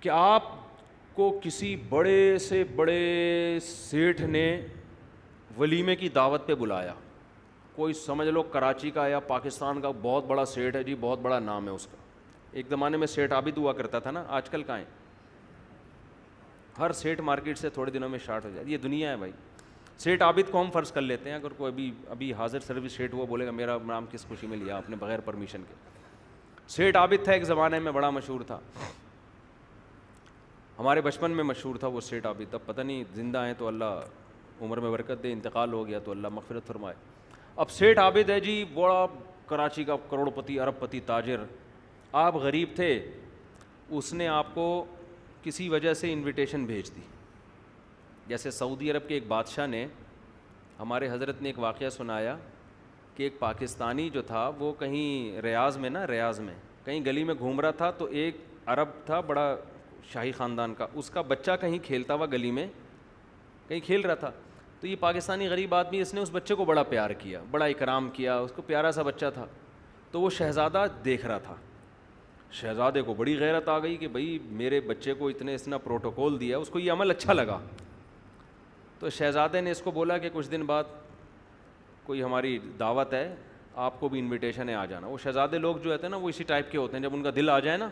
کہ آپ کو کسی بڑے سے بڑے سیٹھ نے ولیمے کی دعوت پہ بلایا، کوئی سمجھ لو کراچی کا یا پاکستان کا بہت بڑا سیٹ ہے جی، بہت بڑا نام ہے اس کا. ایک زمانے میں سیٹ عابد ہوا کرتا تھا نا، آج کل کہاں ہے؟ ہر سیٹ مارکیٹ سے تھوڑے دنوں میں شارٹ ہو جائے. یہ دنیا ہے بھائی. سیٹ عابد کو ہم فرض کر لیتے ہیں، اگر کوئی ابھی حاضر سروس سیٹ ہوا بولے گا میرا نام کس خوشی میں لیا آپ نے بغیر پرمیشن کے. سیٹ عابد تھا ایک زمانے میں، بڑا مشہور تھا، ہمارے بچپن میں مشہور تھا وہ سیٹ عابد. اب پتہ نہیں زندہ ہیں تو اللہ عمر میں برکت دے، انتقال ہو گیا تو اللہ مغفرت فرمائے. اب سیٹ عابد ہے جی، بڑا کراچی کا کروڑ پتی ارب پتی تاجر. آپ غریب تھے، اس نے آپ کو کسی وجہ سے انویٹیشن بھیج دی. جیسے سعودی عرب کے ایک بادشاہ نے، ہمارے حضرت نے ایک واقعہ سنایا کہ ایک پاکستانی جو تھا وہ کہیں ریاض میں کہیں گلی میں گھوم رہا تھا، تو ایک عرب تھا بڑا شاہی خاندان کا، اس کا بچہ کہیں کھیلتا ہوا گلی میں کہیں کھیل رہا تھا. تو یہ پاکستانی غریب آدمی، اس نے اس بچے کو بڑا پیار کیا، بڑا اکرام کیا، اس کو پیارا سا بچہ تھا. تو وہ شہزادہ دیکھ رہا تھا. شہزادے کو بڑی غیرت آ گئی کہ بھئی میرے بچے کو اتنا پروٹوکول دیا، اس کو یہ عمل اچھا لگا. تو شہزادے نے اس کو بولا کہ کچھ دن بعد کوئی ہماری دعوت ہے، آپ کو بھی انویٹیشن ہے، آ جانا. وہ شہزادے لوگ جو ہوتے ہیں نا وہ اسی ٹائپ کے ہوتے ہیں، جب ان کا دل آ جائے نا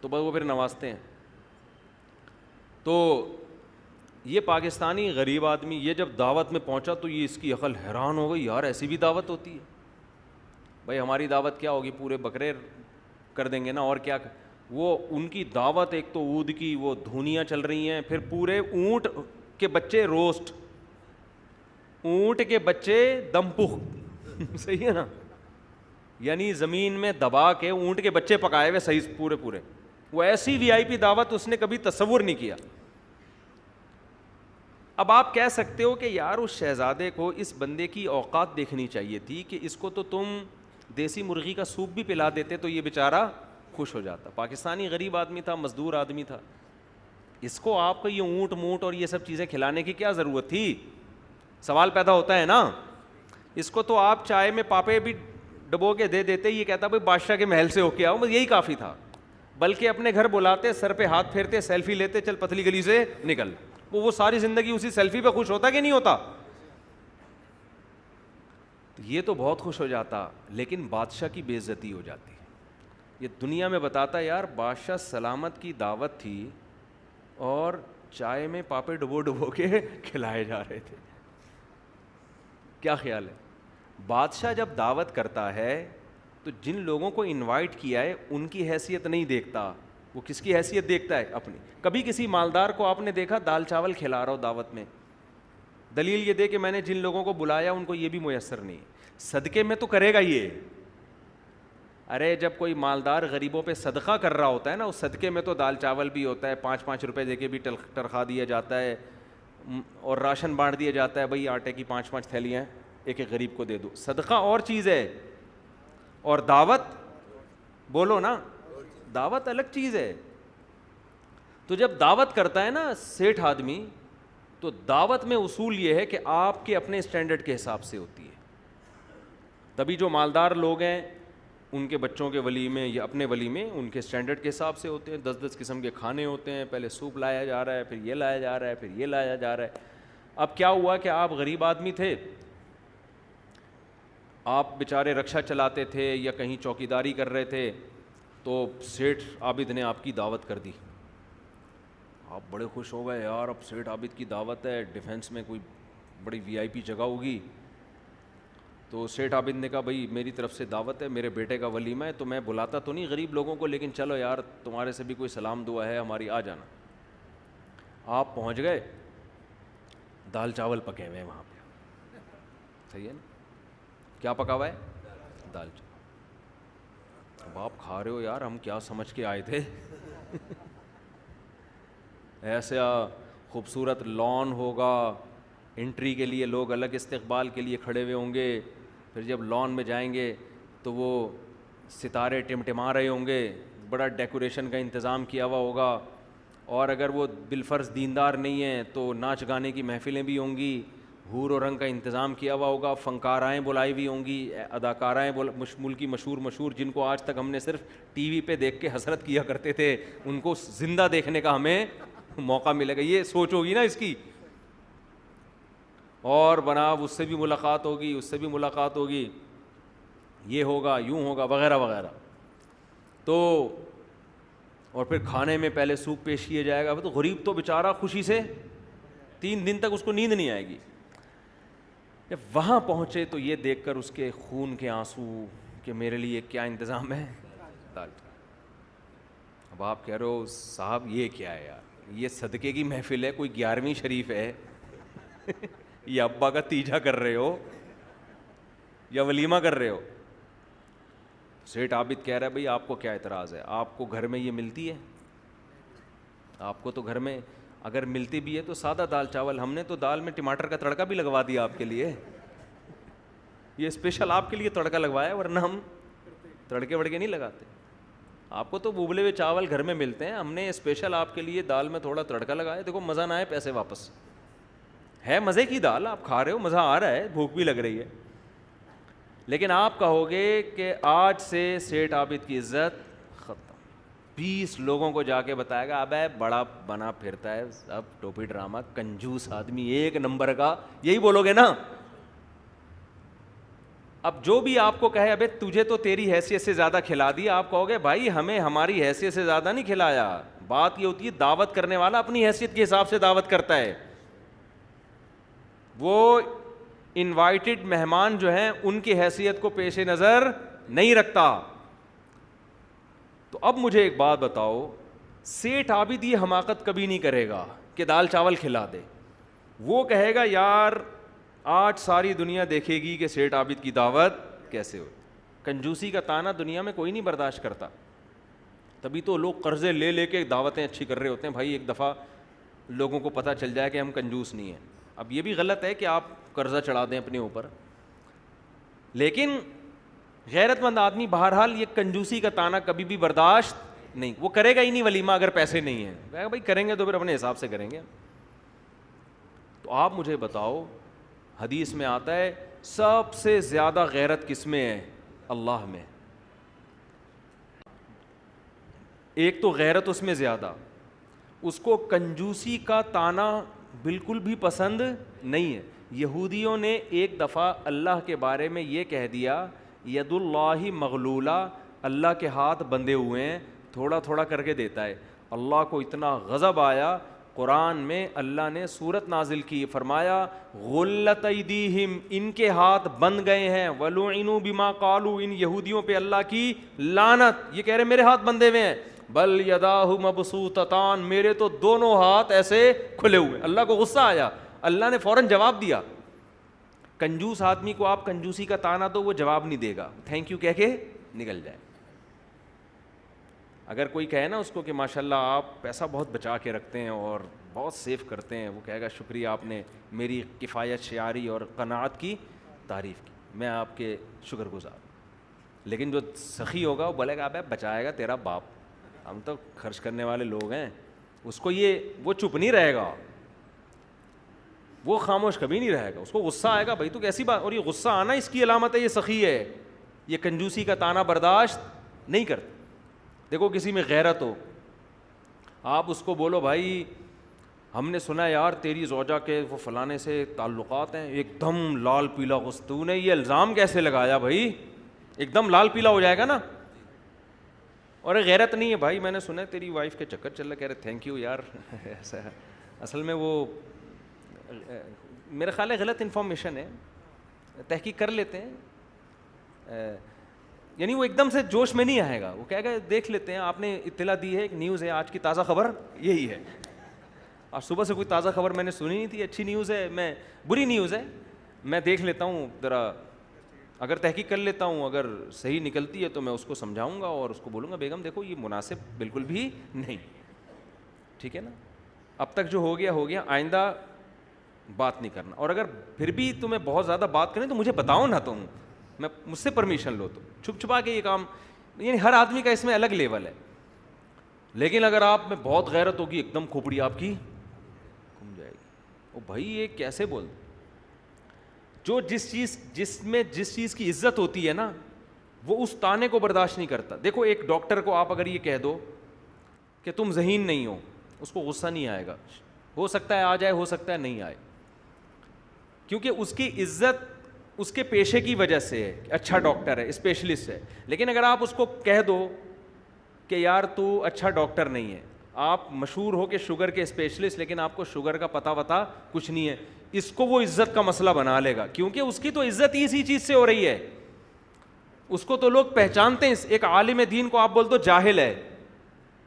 تو بس وہ پھر نوازتے ہیں. تو یہ پاکستانی غریب آدمی یہ جب دعوت میں پہنچا تو یہ اس کی عقل حیران ہو گئی، یار ایسی بھی دعوت ہوتی ہے. بھائی ہماری دعوت کیا ہوگی، پورے بکرے کر دیں گے نا، اور کیا. وہ ان کی دعوت ایک تو عود کی وہ دھونیاں چل رہی ہیں، پھر پورے اونٹ کے بچے روسٹ، اونٹ کے بچے دم پخ صحیح ہے نا، یعنی زمین میں دبا کے اونٹ کے بچے پکائے ہوئے صحیح پورے. وہ ایسی وی آئی پی دعوت اس نے کبھی تصور نہیں کیا. اب آپ کہہ سکتے ہو کہ یار اس شہزادے کو اس بندے کی اوقات دیکھنی چاہیے تھی کہ اس کو تو تم دیسی مرغی کا سوپ بھی پلا دیتے تو یہ بیچارہ خوش ہو جاتا. پاکستانی غریب آدمی تھا، مزدور آدمی تھا، اس کو آپ کو یہ اونٹ مونٹ اور یہ سب چیزیں کھلانے کی کیا ضرورت تھی؟ سوال پیدا ہوتا ہے نا. اس کو تو آپ چائے میں پاپے بھی ڈبو کے دے دیتے، یہ کہتا بھائی بادشاہ کے محل سے ہو کے آؤ، بس یہی کافی تھا. بلکہ اپنے گھر بلاتے، سر پہ ہاتھ پھیرتے، سیلفی لیتے، چل پتلی گلی سے نکل. وہ ساری زندگی اسی سیلفی پہ خوش ہوتا کہ نہیں ہوتا؟ یہ تو بہت خوش ہو جاتا، لیکن بادشاہ کی بے عزتی ہو جاتی. یہ دنیا میں بتاتا یار بادشاہ سلامت کی دعوت تھی اور چائے میں پاپے ڈبو کے کھلائے جا رہے تھے. کیا خیال ہے؟ بادشاہ جب دعوت کرتا ہے تو جن لوگوں کو انوائٹ کیا ہے ان کی حیثیت نہیں دیکھتا، وہ کس کی حیثیت دیکھتا ہے؟ اپنی. کبھی کسی مالدار کو آپ نے دیکھا دال چاول کھلا رہا ہو دعوت میں؟ دلیل یہ دے کہ میں نے جن لوگوں کو بلایا ان کو یہ بھی میسر نہیں. صدقے میں تو کرے گا یہ. ارے جب کوئی مالدار غریبوں پہ صدقہ کر رہا ہوتا ہے نا، اس صدقے میں تو دال چاول بھی ہوتا ہے، 5-5 روپے دے کے بھی تنخواہ دیا جاتا ہے، اور راشن بانٹ دیا جاتا ہے، بھئی آٹے کی 5-5 تھیلیاں ایک ایک غریب کو دے دو. صدقہ اور چیز ہے، اور دعوت بولو نا، دعوت الگ چیز ہے. تو جب دعوت کرتا ہے نا سیٹھ آدمی، تو دعوت میں اصول یہ ہے کہ آپ کے اپنے اسٹینڈرڈ کے حساب سے ہوتی ہے. تبھی جو مالدار لوگ ہیں ان کے بچوں کے ولیمے یا اپنے ولیمے ان کے اسٹینڈرڈ کے حساب سے ہوتے ہیں. 10 قسم کے کھانے ہوتے ہیں، پہلے سوپ لایا جا رہا ہے، پھر یہ لایا جا رہا ہے، پھر یہ لایا جا رہا ہے. اب کیا ہوا کہ آپ غریب آدمی تھے، آپ بیچارے رکشا چلاتے تھے یا کہیں چوکیداری کر رہے تھے، تو سیٹھ عابد نے آپ کی دعوت کر دی. آپ بڑے خوش ہو گئے، یار اب سیٹھ عابد کی دعوت ہے، ڈیفینس میں کوئی بڑی وی آئی پی جگہ ہوگی. تو سیٹھ عابد نے کہا بھائی میری طرف سے دعوت ہے، میرے بیٹے کا ولیمہ ہے، تو میں بلاتا تو نہیں غریب لوگوں کو، لیکن چلو یار تمہارے سے بھی کوئی سلام دعا ہے ہماری، آ جانا. آپ پہنچ گئے، دال چاول پکے ہوئے ہیں وہاں پہ، صحیح ہے نا؟ کیا پکا ہوا ہے؟ دال چاول. اب آپ کھا رہے ہو، یار ہم کیا سمجھ کے آئے تھے ایسا خوبصورت لان ہوگا، انٹری کے لیے لوگ الگ استقبال کے لیے کھڑے ہوئے ہوں گے، پھر جب لان میں جائیں گے تو وہ ستارے ٹمٹما رہے ہوں گے، بڑا ڈیکوریشن کا انتظام کیا ہوا ہوگا، اور اگر وہ بالفرض دیندار نہیں ہیں تو ناچ گانے کی محفلیں بھی ہوں گی، حور و رنگ کا انتظام کیا ہوا ہوگا, فنکارائیں بلائی ہوئی ہوں گی, اداکارائیں ملکی مشہور جن کو آج تک ہم نے صرف ٹی وی پہ دیکھ کے حسرت کیا کرتے تھے, ان کو زندہ دیکھنے کا ہمیں موقع ملے گا. یہ سوچ ہوگی نا اس کی. اور بناب اس سے بھی ملاقات ہوگی, اس سے بھی ملاقات ہوگی, یہ ہوگا, یوں ہوگا, وغیرہ وغیرہ. تو اور پھر کھانے میں پہلے سوپ پیش کیا جائے گا. تو غریب تو بیچارہ خوشی سے 3 دن تک اس کو نیند نہیں آئے گی. جب وہاں پہنچے تو یہ دیکھ کر اس کے خون کے آنسو کہ میرے لیے کیا انتظام ہے, دال. اب آپ کہہ رہے ہو صاحب یہ کیا ہے یار, یہ صدقے کی محفل ہے, کوئی 11ویں شریف ہے یا ابا کا تیجا کر رہے ہو یا ولیمہ کر رہے ہو. سیٹھ عابد کہہ رہا ہے بھئی آپ کو کیا اعتراض ہے, آپ کو گھر میں یہ ملتی ہے, آپ کو تو گھر میں اگر ملتی بھی ہے تو سادہ دال چاول, ہم نے تو دال میں ٹماٹر کا تڑکا بھی لگوا دیا آپ کے لیے, یہ اسپیشل آپ کے لیے تڑکا لگوایا, ورنہ ہم تڑکے وڑکے نہیں لگاتے. آپ کو تو ابلے ہوئے چاول گھر میں ملتے ہیں, ہم نے اسپیشل آپ کے لیے دال میں تھوڑا تڑکا لگایا. دیکھو مزہ نہ آئے پیسے واپس, ہے مزے کی دال, آپ کھا رہے ہو, مزہ آ رہا ہے, بھوک بھی لگ رہی ہے. لیکن آپ کہو گے کہ آج سے سیٹھ عابد کی عزت ختم. 20 لوگوں کو جا کے بتائے گا ابے بڑا بنا پھرتا ہے, اب ٹوپی ڈرامہ, کنجوس آدمی 1 نمبر کا, یہی بولو گے نا. اب جو بھی آپ کو کہے ابے تجھے تو تیری حیثیت سے زیادہ کھلا دیا, آپ کہو گے بھائی ہمیں ہماری حیثیت سے زیادہ نہیں کھلایا. بات یہ ہوتی ہے دعوت کرنے والا اپنی حیثیت کے حساب سے دعوت کرتا ہے. وہ انوائٹڈ مہمان جو ہیں ان کی حیثیت کو پیش نظر نہیں رکھتا. تو اب مجھے ایک بات بتاؤ, سیٹھ عابد یہ حماقت کبھی نہیں کرے گا کہ دال چاول کھلا دے. وہ کہے گا یار آج ساری دنیا دیکھے گی کہ سیٹھ عابد کی دعوت کیسے ہو. کنجوسی کا تانا دنیا میں کوئی نہیں برداشت کرتا, تبھی تو لوگ قرضے لے لے کے دعوتیں اچھی کر رہے ہوتے ہیں. بھائی ایک دفعہ لوگوں کو پتہ چل جائے کہ ہم کنجوس نہیں ہیں. اب یہ بھی غلط ہے کہ آپ قرضہ چڑھا دیں اپنے اوپر, لیکن غیرت مند آدمی بہرحال یہ کنجوسی کا تانا کبھی بھی برداشت نہیں, وہ کرے گا ہی نہیں ولیمہ اگر پیسے نہیں ہیں. بھائی کریں گے تو پھر اپنے حساب سے کریں گے. تو آپ مجھے بتاؤ, حدیث میں آتا ہے سب سے زیادہ غیرت کس میں ہے, اللہ میں. ایک تو غیرت اس میں زیادہ, اس کو کنجوسی کا تانا بالکل بھی پسند نہیں ہے. یہودیوں نے ایک دفعہ اللہ کے بارے میں یہ کہہ دیا ید اللہ مغلولہ, اللہ کے ہاتھ بندھے ہوئے ہیں, تھوڑا تھوڑا کر کے دیتا ہے. اللہ کو اتنا غضب آیا, قرآن میں اللہ نے سورت نازل کی, فرمایا غلت ایدیہم, ان کے ہاتھ بند گئے ہیں, ولعنوا بما قالوا, ان یہودیوں پہ اللہ کی لعنت. یہ کہہ رہے میرے ہاتھ بندھے ہوئے ہیں, بل یداہ مبسوطتان, میرے تو دونوں ہاتھ ایسے کھلے ہوئے. اللہ کو غصہ آیا, اللہ نے فوراً جواب دیا. کنجوس آدمی کو آپ کنجوسی کا تانا دو, وہ جواب نہیں دے گا, تھینک یو کہہ کے نکل جائے. اگر کوئی کہے نا اس کو کہ ماشاءاللہ آپ پیسہ بہت بچا کے رکھتے ہیں اور بہت سیو کرتے ہیں, وہ کہے گا شکریہ, آپ نے میری کفایت شعاری اور قناعت کی تعریف کی, میں آپ کے شکر گزار. لیکن جو سخی ہوگا وہ بولے گا ابے بچائے گا تیرا باپ, ہم تو خرچ کرنے والے لوگ ہیں. اس کو یہ وہ چپ نہیں رہے گا, وہ خاموش کبھی نہیں رہے گا, اس کو غصہ آئے گا بھائی تو کیسی بات. اور یہ غصہ آنا اس کی علامت ہے یہ سخی ہے, یہ کنجوسی کا تانا برداشت نہیں کرتا. دیکھو کسی میں غیرت ہو, آپ اس کو بولو بھائی ہم نے سنا یار تیری زوجہ کے وہ فلانے سے تعلقات ہیں, ایک دم لال پیلا غصہ, تو نے یہ الزام کیسے لگایا بھائی, ایک دم لال پیلا ہو جائے گا نا. اور غیرت نہیں ہے بھائی میں نے سنا ہے تیری وائف کے چکر چل رہا, کہہ رہے تھینک یو یار ایسا ہے. اصل میں وہ میرا خیال ہے غلط انفارمیشن ہے, تحقیق کر لیتے ہیں. یعنی وہ ایک دم سے جوش میں نہیں آئے گا, وہ کہے گا دیکھ لیتے ہیں, آپ نے اطلاع دی ہے, ایک نیوز ہے, آج کی تازہ خبر یہی ہے. آج صبح سے کوئی تازہ خبر میں نے سنی نہیں تھی, اچھی نیوز ہے, میں بری نیوز ہے, میں دیکھ لیتا ہوں ذرا, اگر تحقیق کر لیتا ہوں, اگر صحیح نکلتی ہے تو میں اس کو سمجھاؤں گا اور اس کو بولوں گا بیگم دیکھو یہ مناسب بالکل بھی نہیں, ٹھیک ہے نا, اب تک جو ہو گیا, آئندہ بات نہیں کرنا. اور اگر پھر بھی تمہیں بہت زیادہ بات کریں تو مجھے بتاؤ نا, تم میں مجھ سے پرمیشن لو. تو چھپ چھپا کے یہ کام, یعنی ہر آدمی کا اس میں الگ لیول ہے. لیکن اگر آپ میں بہت غیرت ہوگی, ایک دم کھوپڑی آپ کی گھوم جائے گی, او بھائی یہ کیسے بول, جو جس چیز کی عزت ہوتی ہے نا وہ اس تانے کو برداشت نہیں کرتا. دیکھو ایک ڈاکٹر کو آپ اگر یہ کہہ دو کہ تم ذہین نہیں ہو, اس کو غصہ نہیں آئے گا. ہو سکتا ہے آ جائے, ہو سکتا ہے نہیں آئے, کیونکہ اس کی عزت اس کے پیشے کی وجہ سے ہے, اچھا ڈاکٹر ہے, اسپیشلسٹ ہے. لیکن اگر آپ اس کو کہہ دو کہ یار تو اچھا ڈاکٹر نہیں ہے, آپ مشہور ہو کہ شوگر کے اسپیشلسٹ, لیکن آپ کو شوگر کا پتہ وتا کچھ نہیں ہے, اس کو وہ عزت کا مسئلہ بنا لے گا, کیونکہ اس کی تو عزت ہی اسی چیز سے ہو رہی ہے. اس کو تو لوگ پہچانتے ہیں. ایک عالم دین کو آپ بول دو جاہل ہے,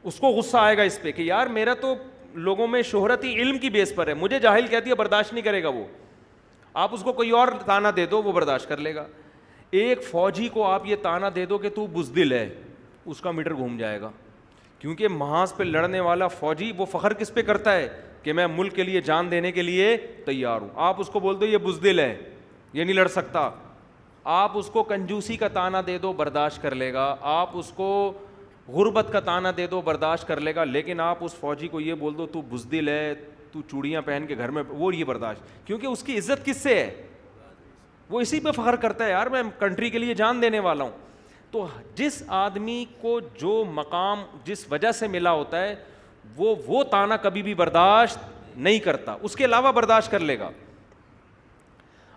اس کو غصہ آئے گا اس پہ کہ یار میرا تو لوگوں میں شہرت ہی علم کی بیس پر ہے, مجھے جاہل کہتی ہے, برداشت نہیں کرے گا وہ. آپ اس کو کوئی اور تانا دے دو وہ برداشت کر لے گا. ایک فوجی کو آپ یہ تانا دے دو کہ تو بزدل ہے, اس کا میٹر گھوم جائے گا, کیونکہ محاذ پہ لڑنے والا فوجی وہ فخر کس پہ کرتا ہے کہ میں ملک کے لیے جان دینے کے لیے تیار ہوں. آپ اس کو بول دو یہ بزدل ہے, یہ نہیں لڑ سکتا. آپ اس کو کنجوسی کا تانا دے دو برداشت کر لے گا, آپ اس کو غربت کا تانا دے دو برداشت کر لے گا. لیکن آپ اس فوجی کو یہ بول دو تو بزدل ہے, تو چوڑیاں پہن کے گھر میں, وہ یہ برداشت, کیونکہ اس کی عزت کس سے ہے, وہ اسی پہ فخر کرتا ہے, یار میں کنٹری کے لیے جان دینے والا ہوں. تو جس آدمی کو جو مقام جس وجہ سے ملا ہوتا ہے وہ تانا کبھی بھی برداشت نہیں کرتا, اس کے علاوہ برداشت کر لے گا.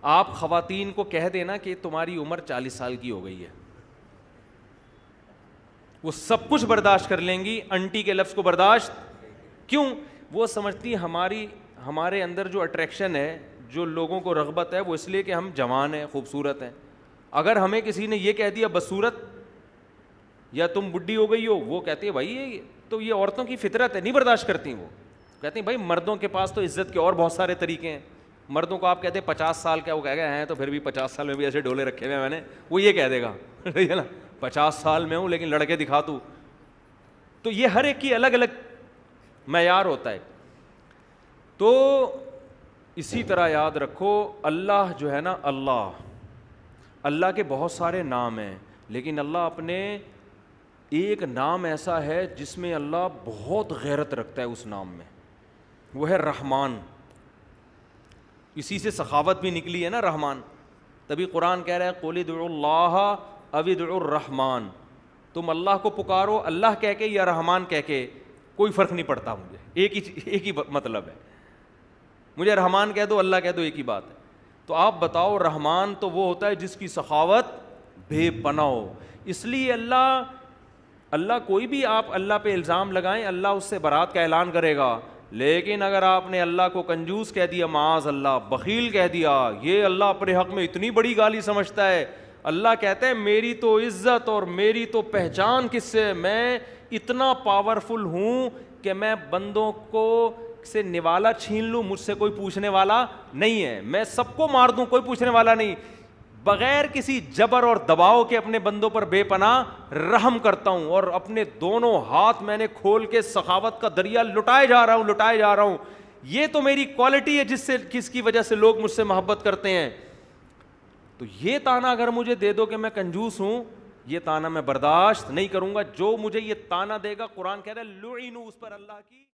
آپ خواتین کو کہہ دینا کہ تمہاری عمر 40 سال کی ہو گئی ہے, وہ سب کچھ برداشت کر لیں گی, انٹی کے لفظ کو برداشت. کیوں؟ وہ سمجھتی ہمارے اندر جو اٹریکشن ہے, جو لوگوں کو رغبت ہے, وہ اس لیے کہ ہم جوان ہیں, خوبصورت ہیں. اگر ہمیں کسی نے یہ کہہ دیا بدصورت یا تم بڈھی ہو گئی ہو, وہ کہتی ہے بھائی تو یہ عورتوں کی فطرت ہے, نہیں برداشت کرتی. وہ کہتی ہیں بھائی مردوں کے پاس تو عزت کے اور بہت سارے طریقے ہیں. مردوں کو آپ کہتے ہیں 50 سال کا, وہ کہہ گئے ہیں تو پھر بھی 50 سال میں بھی ایسے ڈولے رکھے ہوئے میں نے, وہ یہ کہہ دے گا ٹھیک ہے نا, 50 سال میں ہوں لیکن لڑکے دکھا تو. تو یہ ہر ایک کی الگ الگ معیار ہوتا ہے. تو اسی طرح یاد رکھو اللہ جو ہے نا, اللہ کے بہت سارے نام ہیں, لیکن اللہ اپنے ایک نام ایسا ہے جس میں اللہ بہت غیرت رکھتا ہے اس نام میں, وہ ہے رحمان. اسی سے سخاوت بھی نکلی ہے نا رحمان. تبھی قرآن کہہ رہا ہے قل ادعوا اللہ او ادعوا الرحمن, تم اللہ کو پکارو اللہ کہہ کے یا رحمان کہہ کے, کوئی فرق نہیں پڑتا مجھے, ایک ہی مطلب ہے. مجھے رحمان کہہ دو اللہ کہہ دو, ایک ہی بات ہے. تو آپ بتاؤ رحمان تو وہ ہوتا ہے جس کی سخاوت بے پناہ ہو. اس لیے اللہ کوئی بھی آپ اللہ پہ الزام لگائیں, اللہ اس سے برات کا اعلان کرے گا. لیکن اگر آپ نے اللہ کو کنجوس کہہ دیا, معاذ اللہ بخیل کہہ دیا, یہ اللہ اپنے حق میں اتنی بڑی گالی سمجھتا ہے. اللہ کہتا ہے میری تو عزت اور میری تو پہچان کس سے, میں اتنا پاورفل ہوں کہ میں بندوں کو سے نوالا چھین لوں, مجھ سے کوئی پوچھنے والا نہیں ہے, میں سب کو مار دوں, کوئی پوچھنے والا نہیں. بغیر کسی جبر اور دباؤ کے اپنے بندوں پر بے پناہ رحم کرتا ہوں, اور اپنے دونوں ہاتھ میں نے کھول کے سخاوت کا دریا لٹائے جا رہا ہوں. یہ تو میری کوالٹی ہے جس کی وجہ سے لوگ مجھ سے محبت کرتے ہیں. تو یہ تانا اگر مجھے دے دو کہ میں کنجوس ہوں, یہ تانا میں برداشت نہیں کروں گا. جو مجھے یہ تانا دے گا, قرآن کہہ رہا ہے لعنوا, اس پر اللہ کی